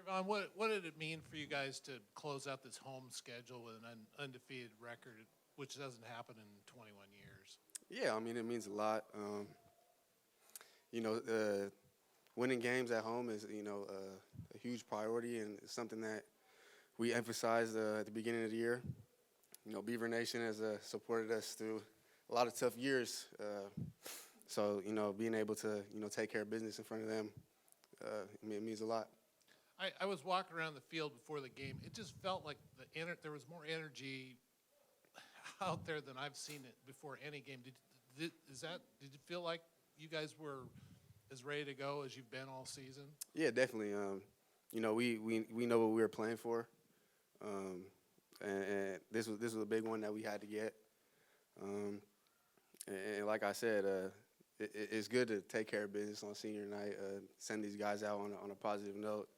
Trevon, what did it mean for you guys to close out this home schedule with an undefeated record, which doesn't happen in 21 years? Yeah, I mean, it means a lot. You know, winning games at home is, a huge priority, and it's something that we emphasized at the beginning of the year. You know, Beaver Nation has supported us through a lot of tough years. So, being able to, take care of business in front of them, it means a lot. I was walking around the field before the game. It just felt like there was more energy out there than I've seen it before any game. Did you feel like you guys were as ready to go as you've been all season? Yeah, definitely. We know what we were playing for, and this was a big one that we had to get. And like I said, it's good to take care of business on senior night, send these guys out on a positive note,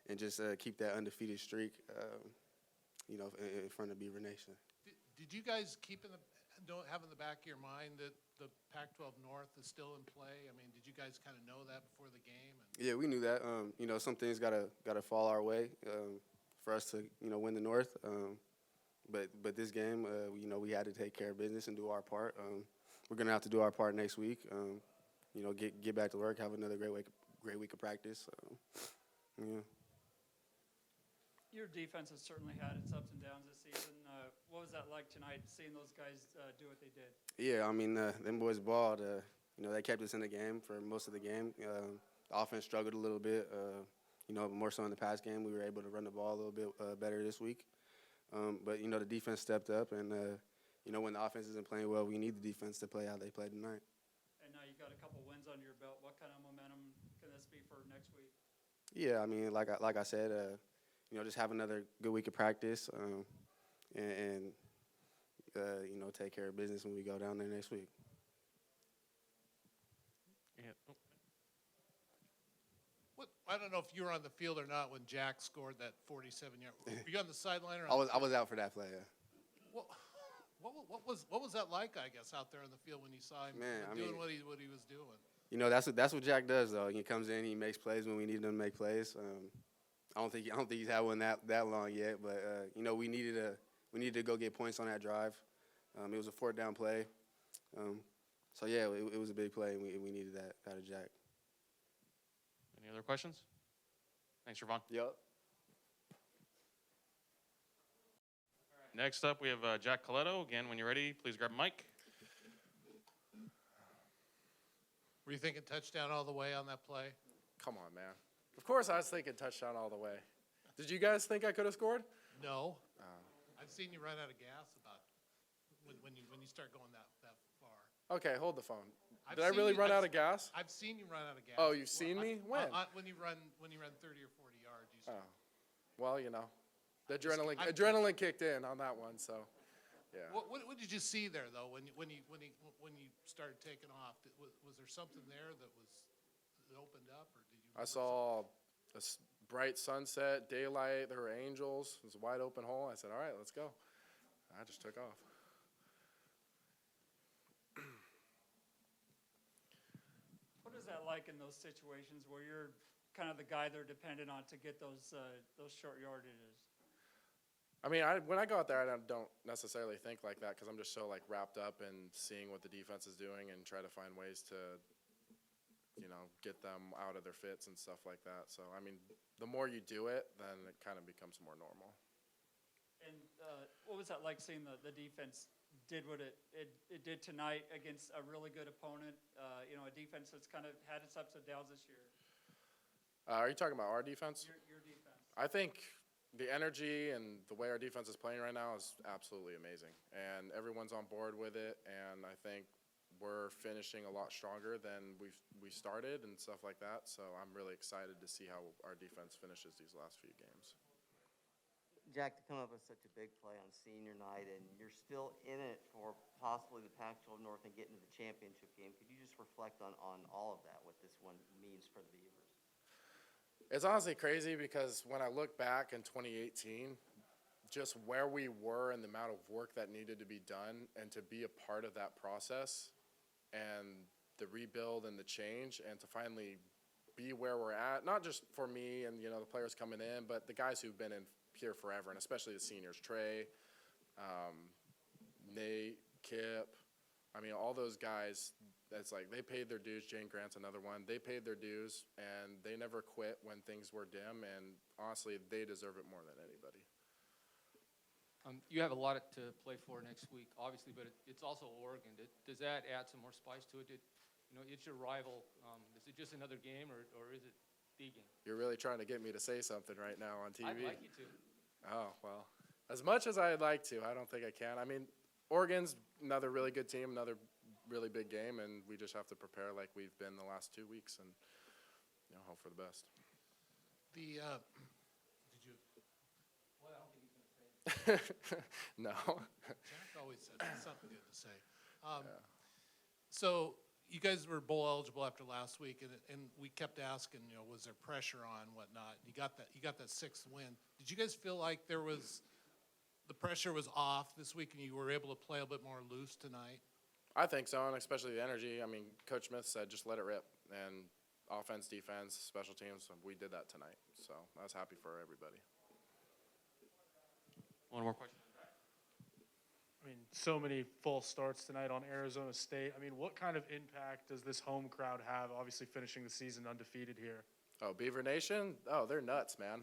and just keep that undefeated streak, in front of Beaver Nation. Did you guys have in the back of your mind that the Pac-12 North is still in play? I mean, did you guys kind of know that before the game? Yeah, we knew that. Some things gotta fall our way for us to win the North. But this game, we had to take care of business and do our part. We're gonna have to do our part next week. Get back to work, have another great week of practice. Yeah. Your defense has certainly had its ups and downs this season. What was that like tonight, seeing those guys do what they did? Yeah, I mean, them boys balled. They kept us in the game for most of the game. The offense struggled a little bit. More so in the past game, we were able to run the ball a little bit better this week. But the defense stepped up, and when the offense isn't playing well, we need the defense to play how they played tonight. And now you got a couple wins under your belt. What kind of momentum can this be for next week? Yeah, I mean, like I said, just have another good week of practice, and take care of business when we go down there next week. Yeah. I don't know if you were on the field or not when Jack scored that 47-yard. Were you on the sideline or? I was out for that play. Yeah. What was that like? I guess out there on the field when you saw him doing what he was doing. That's what Jack does though. He comes in, he makes plays when we need him to make plays. I don't think he's had one that long yet, but we needed to go get points on that drive. It was a 4th down play. So yeah, it was a big play, and we needed that out of Jack. Any other questions? Thanks, Trevon. Yep. Next up, we have Jack Coletto. Again, when you're ready, please grab a mic. Were you thinking touchdown all the way on that play? Come on, man. Of course I was thinking touchdown all the way. Did you guys think I could have scored? No. I've seen you run out of gas about when you start going that far. Okay, hold the phone. Did I really run out of gas? I've seen you run out of gas. Oh, you've seen me? When? When you run 30 or 40 yards. You start. Well, the adrenaline kicked in on that one, so yeah. What did you see there though when you started taking off? Was there something there that opened up, or did you? I saw a bright sunset, daylight. There were angels. It was a wide open hole. I said, "All right, let's go." I just took off. What is that like in those situations where you're kind of the guy they're dependent on to get those short yardages? I mean, when I go out there, I don't necessarily think like that because I'm just so wrapped up in seeing what the defense is doing and try to find ways to, get them out of their fits and stuff like that. So, I mean, the more you do it, then it kind of becomes more normal. And what was that like seeing the defense did what it did tonight against a really good opponent, a defense that's kind of had its ups and downs this year? Are you talking about our defense? Your defense. I think the energy and the way our defense is playing right now is absolutely amazing. And everyone's on board with it, and I think we're finishing a lot stronger than we started and stuff like that. So I'm really excited to see how our defense finishes these last few games. Jack, to come up with such a big play on senior night, and you're still in it for possibly the Pac-12 North and getting to the championship game, could you just reflect on all of that, what this one means for the Beavers? It's honestly crazy because when I look back in 2018, just where we were and the amount of work that needed to be done and to be a part of that process and the rebuild and the change and to finally be where we're at, not just for me and, the players coming in, but the guys who've been in here forever, and especially the seniors, Trey, Nate, Kip. I mean, all those guys, that's like they paid their dues. Jaydon Grant's another one. They paid their dues, and they never quit when things were dim, and honestly, they deserve it more than anybody. You have a lot to play for next week, obviously, but it's also Oregon. Does that add some more spice to it? It's your rival. Is it just another game, or is it the game? You're really trying to get me to say something right now on TV. I'd like you to. Oh, well, as much as I'd like to, I don't think I can. I mean, Oregon's another really good team, another really big game, and we just have to prepare like we've been the last 2 weeks and, hope for the best. Did you? Well, I don't think he's going to say it. No. Jack always said something good to say. So you guys were bowl eligible after last week, and we kept asking, was there pressure on, whatnot? You got that sixth win. Did you guys feel like the pressure was off this week, and you were able to play a bit more loose tonight? I think so, and especially the energy. I mean, Coach Smith said just let it rip, and offense, defense, special teams, we did that tonight. So I was happy for everybody. One more question. I mean, so many false starts tonight on Arizona State. I mean, what kind of impact does this home crowd have, obviously finishing the season undefeated here? Oh, Beaver Nation? Oh, they're nuts, man.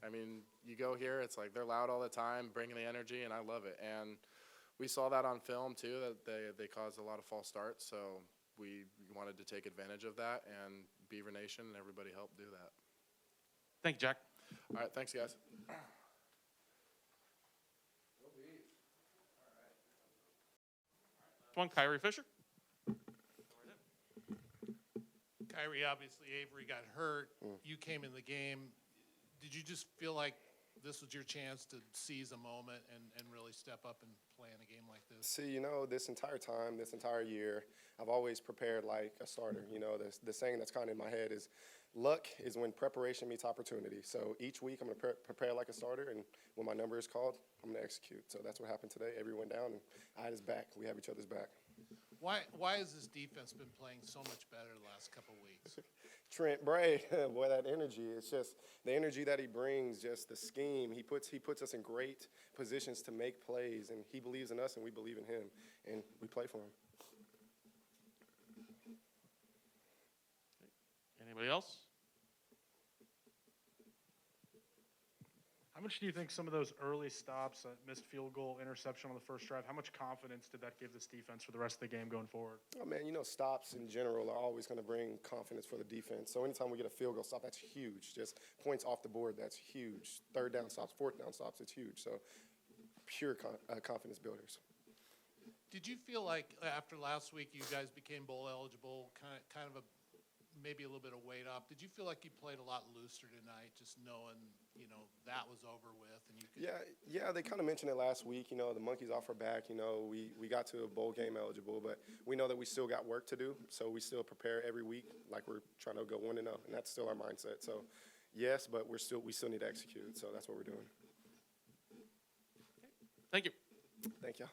I mean, you go here, it's like they're loud all the time, bringing the energy, and I love it. And we saw that on film, too, that they caused a lot of false starts. So we wanted to take advantage of that, and Beaver Nation and everybody helped do that. Thank you, Jack. All right, thanks, guys. One, Kyrie Fisher. Kyrie, obviously, Avery got hurt. You came in the game. Did you just feel like this was your chance to seize a moment and really step up and play in a game like this? See, this entire time, this entire year, I've always prepared like a starter. The saying that's kind of in my head is, luck is when preparation meets opportunity. So each week I'm going to prepare like a starter, and when my number is called, I'm going to execute. So that's what happened today. Avery went down, and I had his back. We have each other's back. Why has this defense been playing so much better the last couple of weeks? Trent Bray, boy, that energy. It's just the energy that he brings, just the scheme. He puts us in great positions to make plays, and he believes in us, and we believe in him, and we play for him. Anybody else? How much do you think some of those early stops, missed field goal, interception on the first drive, how much confidence did that give this defense for the rest of the game going forward? Oh, man, stops in general are always going to bring confidence for the defense. So anytime we get a field goal stop, that's huge. Just points off the board, that's huge. Third down stops, fourth down stops, it's huge. So pure confidence builders. Did you feel like after last week you guys became bowl eligible, kind of maybe a little bit of weight up? Did you feel like you played a lot looser tonight, just knowing that was over with and you could? Yeah. They kind of mentioned it last week. The monkey's off our back. We got to a bowl game eligible, but we know that we still got work to do. So we still prepare every week like we're trying to go 1-0, and that's still our mindset. So yes, but we still need to execute. So that's what we're doing. Thank you. Thank you.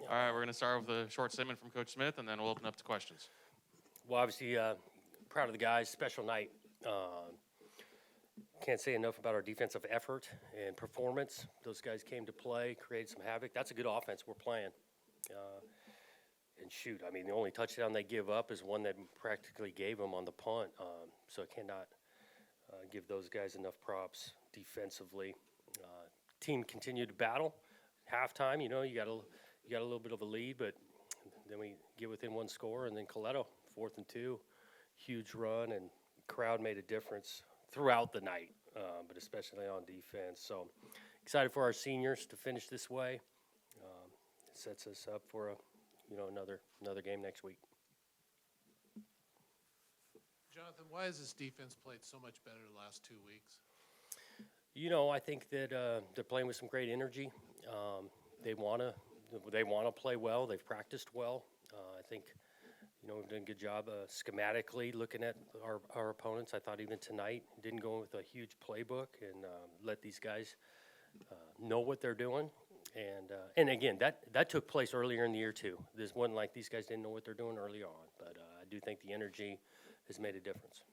All right, we're going to start with a short statement from Coach Smith, and then we'll open up to questions. Well, obviously, proud of the guys. Special night. Can't say enough about our defensive effort and performance. Those guys came to play, created some havoc. That's a good offense we're playing. And shoot, I mean, the only touchdown they give up is one that practically gave them on the punt. So I cannot give those guys enough props defensively. Team continued to battle. Halftime, you got a little bit of a lead, but then we get within one score, and then Coletto, 4th and 2, huge run, and crowd made a difference throughout the night, but especially on defense. So excited for our seniors to finish this way. It sets us up for another game next week. Jonathan, why has this defense played so much better the last 2 weeks? I think that they're playing with some great energy. They want to play well. They've practiced well. I think, we've done a good job schematically looking at our opponents. I thought even tonight didn't go with a huge playbook and let these guys know what they're doing And again, that took place earlier in the year too. This wasn't like these guys didn't know what they're doing early on, but I do think the energy has made a difference.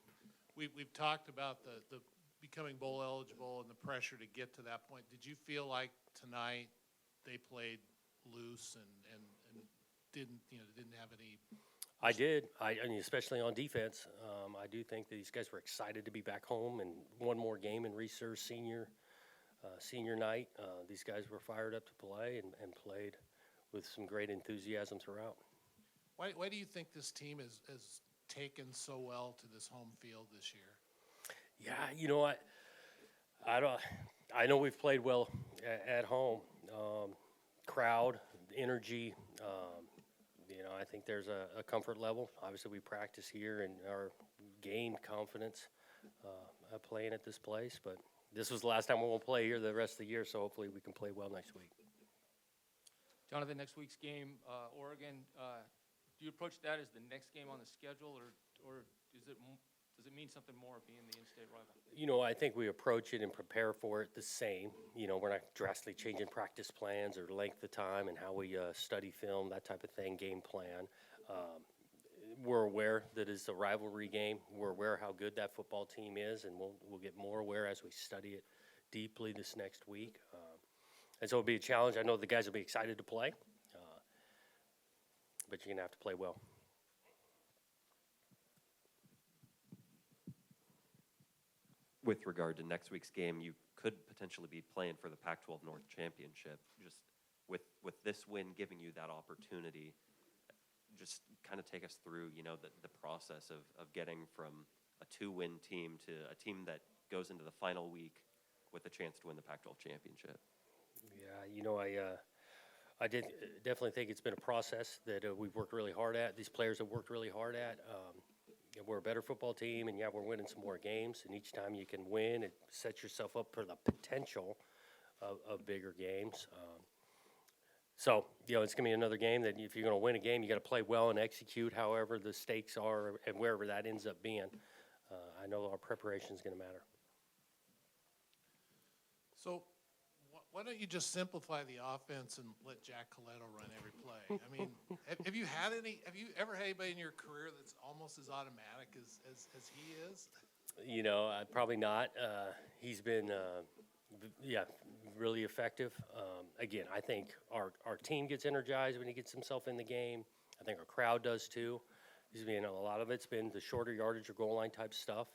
We've talked about the becoming bowl eligible and the pressure to get to that point. Did you feel like tonight they played loose and didn't have any? I did. I mean, especially on defense. I do think that these guys were excited to be back home and one more game in Research senior night. These guys were fired up to play and played with some great enthusiasm throughout. Why do you think this team has taken so well to this home field this year? Yeah, you know what? I know we've played well at home. Crowd, energy. I think there's a comfort level. Obviously, we practice here and are gained confidence playing at this place. But this was the last time we will play here the rest of the year, so hopefully we can play well next week. Jonathan, next week's game, Oregon, do you approach that as the next game on the schedule, or does it mean something more being the in-state rival? I think we approach it and prepare for it the same. We're not drastically changing practice plans or length of time and how we study film, that type of thing, game plan. We're aware that it's a rivalry game. We're aware how good that football team is, and we'll get more aware as we study it deeply this next week. And so it'll be a challenge. I know the guys will be excited to play, but you're going to have to play well. With regard to next week's game, you could potentially be playing for the Pac-12 North Championship. Just with this win giving you that opportunity, just kind of take us through, the process of getting from a 2-win team to a team that goes into the final week with a chance to win the Pac-12 Championship. Yeah, I did definitely think it's been a process that we've worked really hard at. These players have worked really hard at. We're a better football team, and we're winning some more games. And each time you can win, it sets yourself up for the potential of bigger games. So, it's going to be another game that if you're going to win a game, you got to play well and execute however the stakes are and wherever that ends up being. I know our preparation is going to matter. So why don't you just simplify the offense and let Jack Coletto run every play? I mean, have you ever had anybody in your career that's almost as automatic as he is? Probably not. He's been, really effective. Again, I think our team gets energized when he gets himself in the game. I think our crowd does too. A lot of it's been the shorter yardage or goal line type stuff.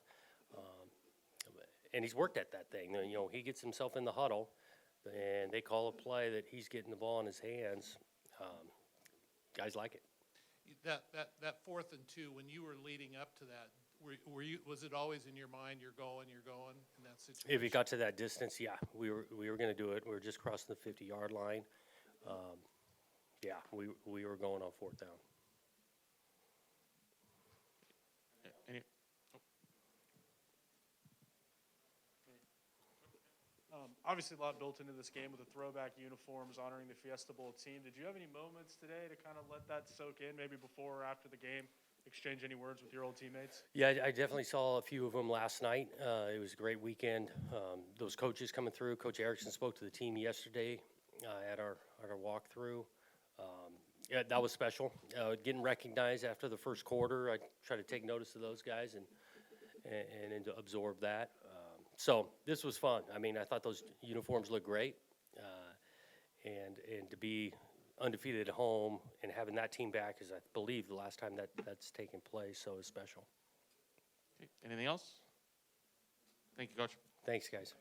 And he's worked at that thing. He gets himself in the huddle, and they call a play that he's getting the ball in his hands. Guys like it. That 4th and 2, when you were leading up to that, was it always in your mind, you're going in that situation? If it got to that distance, yeah, we were going to do it. We were just crossing the 50-yard line. We were going on 4th down. Obviously, a lot built into this game with the throwback uniforms honoring the Fiesta Bowl team. Did you have any moments today to kind of let that soak in, maybe before or after the game, exchange any words with your old teammates? Yeah, I definitely saw a few of them last night. It was a great weekend. Those coaches coming through. Coach Erickson spoke to the team yesterday at our walkthrough. That was special. Getting recognized after the first quarter, I try to take notice of those guys and to absorb that. So this was fun. I mean, I thought those uniforms looked great, and to be undefeated at home and having that team back is, I believe, the last time that's taken place. So it's special. Okay. Anything else? Thank you, Coach. Thanks, guys.